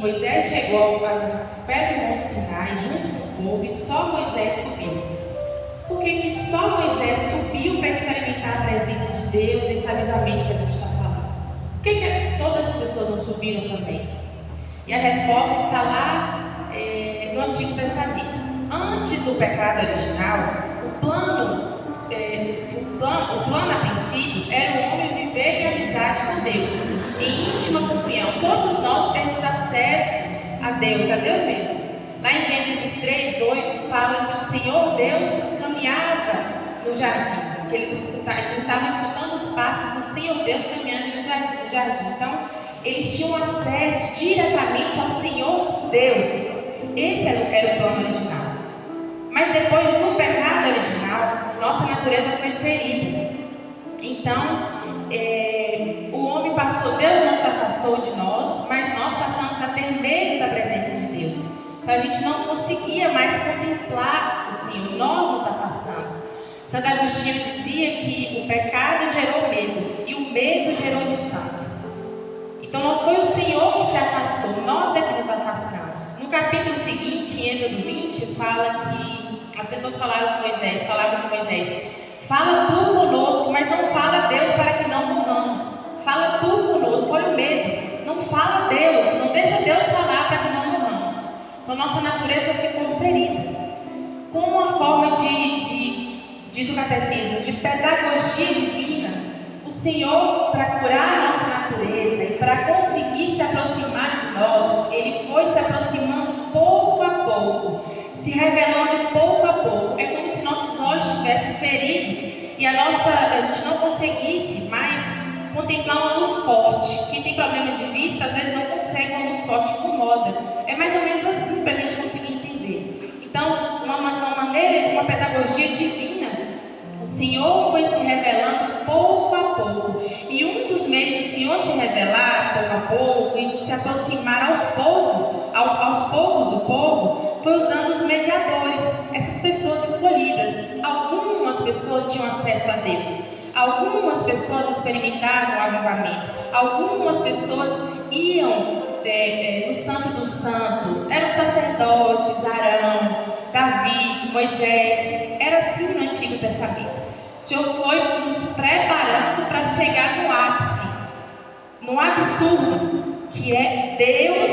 Moisés chegou ao pé do Monte Sinai junto com o povo e só Moisés subiu. Por que só Moisés subiu para experimentar a presença de Deus, esse avivamento que a gente está falando? Por que todas as pessoas não subiram também? E a resposta está lá no Antigo Testamento. Antes do pecado original, o plano a princípio era o homem viver em amizade com Deus, em íntima comunhão. Todos nós temos acesso a Deus mesmo. Lá em Gênesis 3:8 fala que o Senhor Deus caminhava no jardim, que eles estavam escutando os passos do Senhor Deus caminhando no jardim. Então, eles tinham acesso diretamente ao Senhor Deus. Esse era o plano original. Mas depois do pecado original, nossa natureza foi ferida. Então, o homem passou, Deus não se afastou de nós, mas nós passamos a ter medo da presença de Deus. Então a gente não conseguia mais contemplar o Senhor, nós nos afastamos. Santo Agostinho dizia que o pecado gerou medo e o medo gerou distância. Então não foi o Senhor que se afastou, nós é que nos afastamos. No capítulo seguinte, em Êxodo 20, fala que as pessoas falavam com Moisés, fala tu conosco, mas não fala Deus para que não morramos. Fala tu conosco, olha o medo. Não fala Deus, não deixa Deus falar para que não morramos. Então nossa natureza ficou ferida. Com uma forma diz o catecismo, de pedagogia divina, o Senhor, para curar a nossa natureza e para conseguir se aproximar de nós, Ele foi se aproximando pouco a pouco, se revelando pouco a pouco. É como se nossos olhos estivessem feridos e a gente não conseguisse mais contemplar uma luz forte. Quem tem problema de vista, às vezes não consegue, uma luz forte incomoda. É mais ou menos assim para a gente conseguir entender. Então, uma pedagogia divina, o Senhor foi se revelando pouco a pouco. E um dos meios do Senhor se revelar pouco a pouco e de se aproximar aos poucos do povo, foi usando os mediadores, essas pessoas escolhidas. Algumas pessoas tinham acesso a Deus, algumas pessoas experimentaram o avivamento, algumas pessoas iam no Santo dos Santos, eram sacerdotes, Arão, Davi, Moisés. Era assim no Antigo Testamento. O Senhor foi nos preparando para chegar no ápice, no absurdo, que é Deus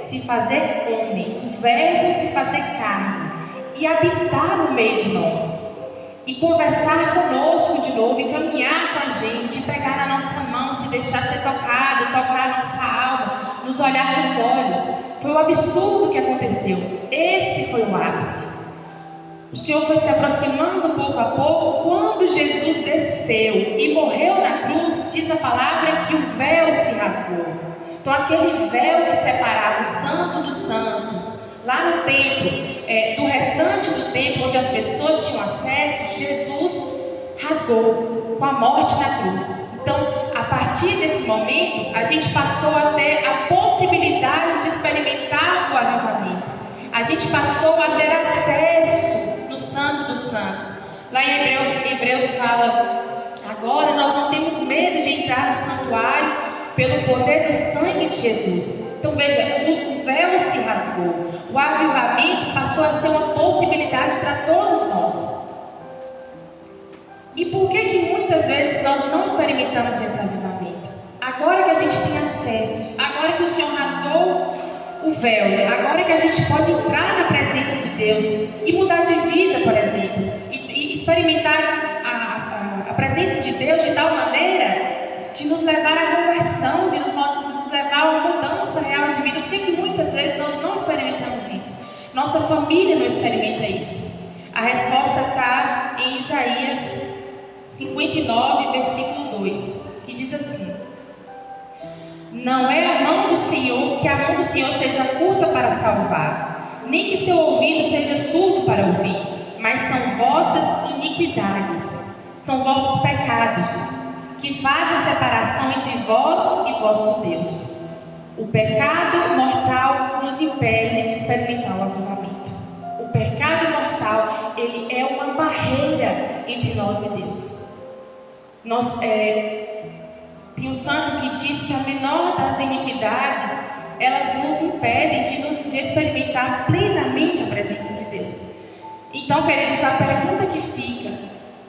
se fazer homem, o Verbo se fazer carne e habitar no meio de nós e conversar conosco de novo e caminhar com a gente, pegar na nossa mão, se deixar ser tocado, tocar a nossa alma, nos olhar nos olhos. Foi o absurdo que aconteceu. Esse foi o ápice. O Senhor foi se aproximando pouco a pouco. Quando Jesus desceu e morreu na cruz, diz a palavra que o véu se rasgou. Então aquele véu que separava o Santo dos Santos, lá no templo, do restante do templo, onde as pessoas tinham acesso, Jesus rasgou com a morte na cruz. Então, a partir desse momento, a gente passou a ter a possibilidade de experimentar o avivamento. A gente passou a ter acesso no Santo dos Santos. Lá em Hebreus fala: agora nós não temos medo de entrar no santuário pelo poder do sangue de Jesus. Então veja, o véu se rasgou. O avivamento passou a ser uma possibilidade para todos nós. E por que muitas vezes nós não experimentamos esse avivamento? Agora que a gente tem acesso, agora que o Senhor rasgou o véu, agora que a gente pode entrar na presença de Deus e mudar de vida, por exemplo, e experimentar a presença de Deus de tal maneira de nos levar à conversão, de nos levar a uma mudança real de vida. Por que muitas vezes nós não experimentamos isso? Nossa família não experimenta isso. A resposta está em Isaías 59, versículo 2, que diz assim: não é a mão do Senhor, que a mão do Senhor seja curta para salvar, nem que seu ouvido seja surdo para ouvir, mas são vossas iniquidades, são vossos pecados, que fazem separação entre vós e vosso Deus. O pecado mortal nos impede de experimentar o avivamento. O pecado mortal, ele é uma barreira entre nós e Deus. Tem um santo que diz que a menor das iniquidades, elas nos impedem de experimentar plenamente a presença de Deus. Então, queridos, a pergunta que fica: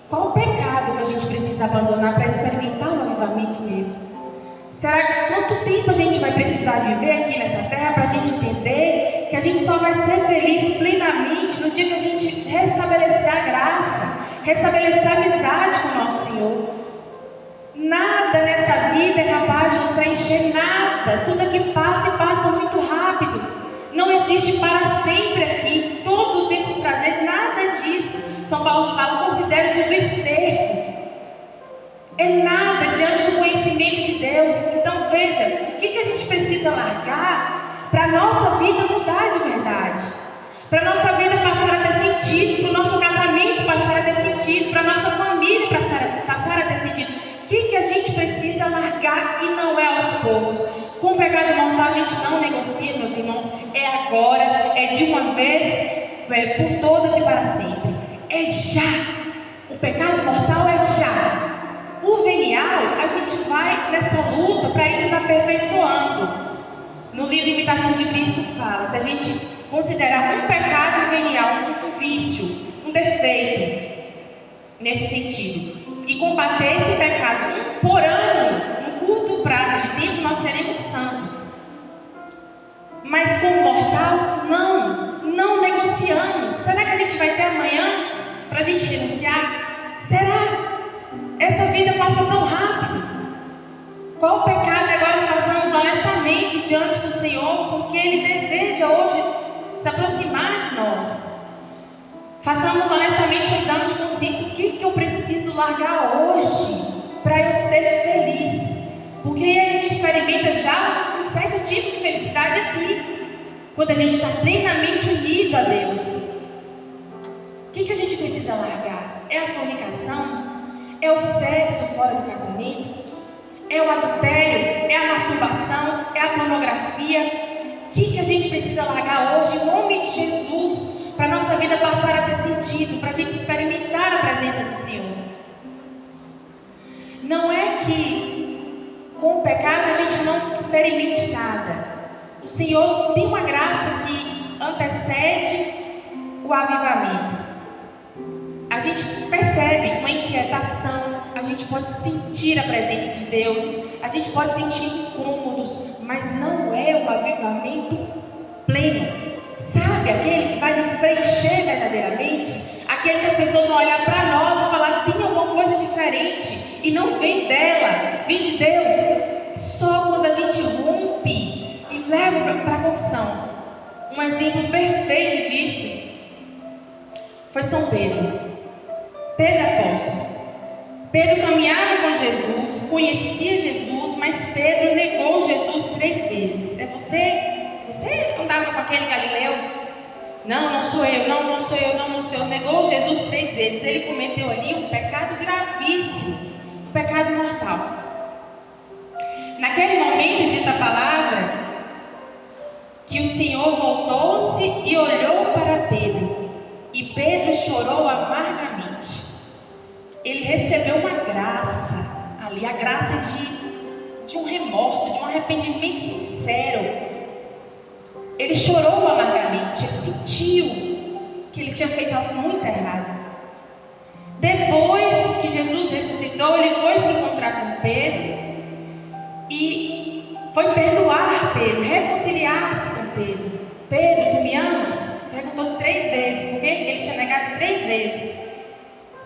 qual o pecado que a gente precisa abandonar para experimentar o avivamento mesmo? Será quanto tempo a gente vai precisar viver aqui nessa terra para a gente entender que a gente só vai ser feliz plenamente no dia que a gente restabelecer a graça, restabelecer a amizade com o nosso Senhor? Nada nessa vida é capaz de nos preencher, nada. Tudo aqui passa e passa muito rápido. Não existe para sempre aqui. Todos esses prazeres, nada disso. São Paulo fala: considero tudo esterco. É nada diante do conhecimento de Deus. Então veja, o que a gente precisa largar para a nossa vida mudar de verdade, para a nossa vida passar a ter sentido, para o nosso casamento passar a ter sentido, para a nossa família passar a ter sentido. O que a gente precisa largar e não é aos poucos? Com o pecado mortal a gente não negocia, meus irmãos. É agora, é de uma vez, por todas e para sempre. É já. O pecado mortal é já. O venial, a gente vai nessa luta para ir nos aperfeiçoando. No livro Imitação de Cristo fala: se a gente considerar um pecado venial, um vício, um defeito, nesse sentido, e combater esse pecado por ano, no curto prazo de tempo, nós seremos santos. Mas com o mortal, não negociamos. Será que a gente vai ter amanhã para a gente renunciar? Será? Essa vida passa tão rápido. Qual o pecado agora façamos honestamente diante do Senhor, porque Ele deseja hoje se aproximar de nós. Façamos honestamente o exame de consciência. O que eu preciso largar hoje para eu ser feliz? Porque aí a gente experimenta já um certo tipo de felicidade aqui, quando a gente está plenamente unido a Deus. O que a gente precisa largar? É a fornicação? É o sexo fora do casamento? É o adultério? É a masturbação? É a pornografia? O que a gente precisa largar hoje, em nome de Jesus, para a nossa vida passar a ter sentido, para a gente experimentar a presença do Senhor? Não é que com o pecado a gente não experimente nada. O Senhor tem uma graça que antecede o avivamento. A gente percebe uma inquietação, a gente pode sentir a presença de Deus, a gente pode sentir incômodos, mas não é o avivamento pleno. Sabe, aquele que vai nos preencher verdadeiramente, aquele que as pessoas vão olhar para nós e falar: tem alguma coisa diferente, e não vem dela, vem de Deus. Só quando a gente rompe e leva para a confissão. Um exemplo perfeito disso foi São Pedro. Pedro apóstolo. Pedro caminhava com Jesus, conhecia Jesus, mas Pedro negou Jesus 3 vezes. É você andava com aquele Galileu? Não sou eu, não sou eu. Negou Jesus 3 vezes. Ele cometeu ali um pecado gravíssimo, um pecado mortal. Naquele momento, diz a palavra, que o Senhor voltou-se e olhou para Pedro, e Pedro chorou amargamente. Ele recebeu uma graça ali, a graça de um remorso, de um arrependimento sincero. Ele chorou amargamente, ele sentiu que ele tinha feito algo muito errado. Depois que Jesus ressuscitou, ele foi se encontrar com Pedro e foi perdoar Pedro, reconciliar-se com Pedro. Pedro, tu me amas? Perguntou 3 vezes, porque ele tinha negado 3 vezes.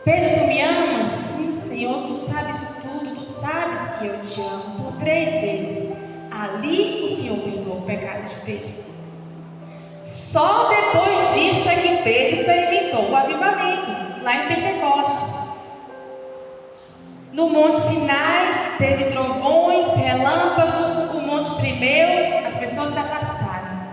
Pedro, tu me amas? Sim, Senhor, tu sabes tudo, tu sabes que eu te amo. Por 3 vezes. Ali o Senhor perdoou o pecado de Pedro. Só depois disso é que Pedro experimentou o avivamento, lá em Pentecostes. No Monte Sinai, teve trovões, relâmpagos, o monte tremeu, as pessoas se afastaram.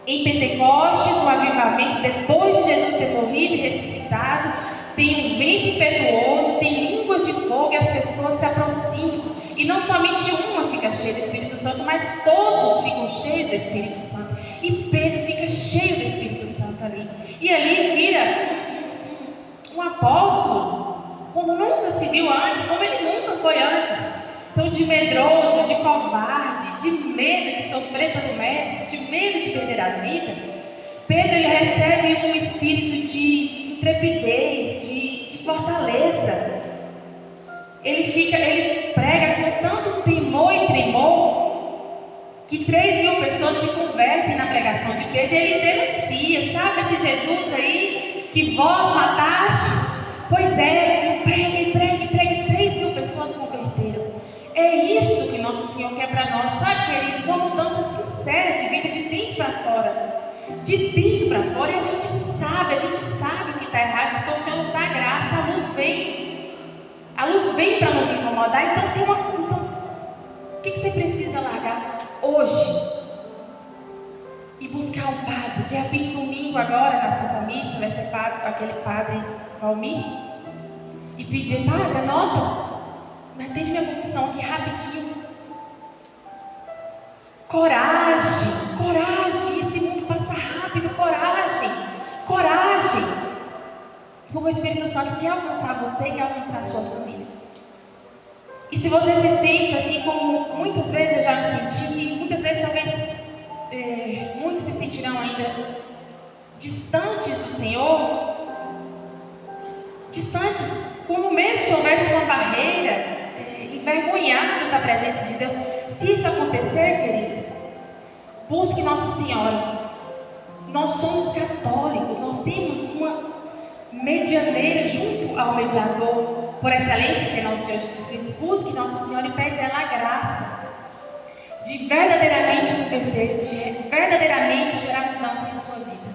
Em Pentecostes, o avivamento, depois de Jesus ter morrido e ressuscitado, tem um vento impetuoso, tem línguas de fogo e as pessoas se aproximam. E não somente uma fica cheia do Espírito Santo, mas todos ficam cheios do Espírito Santo. E Pedro fica cheio do Espírito Santo ali. E ali vira um apóstolo, como nunca se viu antes, como ele nunca foi antes. Então, de medroso, de covarde, de medo de sofrer pelo mestre, de medo de perder a vida, Pedro ele recebe um espírito de intrepidez, de fortaleza. Ele prega com tanto temor e tremor que 3.000 pessoas se convertem na pregação de Pedro. Ele denuncia, sabe esse Jesus aí que vós matastes? Pois é, e prega, 3.000 pessoas se converteram. É isso que nosso Senhor quer para nós, sabe, queridos? Uma mudança sincera de vida, de dentro para fora. De dentro para fora, e a gente sabe o que está errado, porque o Senhor nos dá graça, a luz vem para nos incomodar. Então, o que você precisa largar hoje? E buscar um padre. De repente, domingo agora, na Santa Missa, vai ser aquele padre Valmir, e pedir: padre, anota, mas desde minha confissão aqui rapidinho. Coragem, esse mundo passa rápido, coragem, porque o Espírito Santo quer alcançar você e quer alcançar a sua família. E se você se sente assim como muitas vezes eu já me senti, e muitas vezes talvez muitos se sentirão ainda distantes do Senhor, como mesmo se houvesse uma barreira, envergonhados da presença de Deus. Se isso acontecer, queridos, busque Nossa Senhora. Nós somos católicos, nós temos uma medianeira junto ao mediador por excelência, que é nosso Senhor Jesus Cristo. Busque Nossa Senhora e pede a ela a graça de verdadeiramente converter, de verdadeiramente gerar mudança na sua vida.